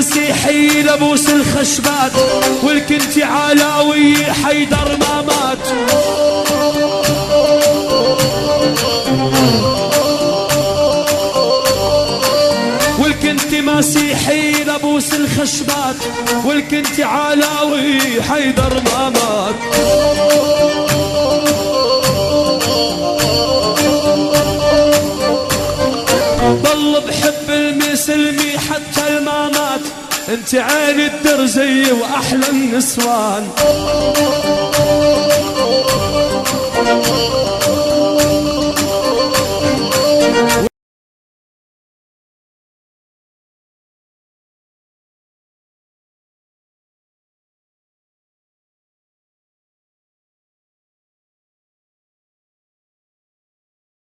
مسيحي لابوس الخشبات، والكنتي علاوي حيدر ما مات. والكنتي مسيحي لابوس الخشبات، والكنتي علاوي حيدر ما مات. ضل بحب المسلمي حتى المامات، انت عين الدرزي واحلى النسوان.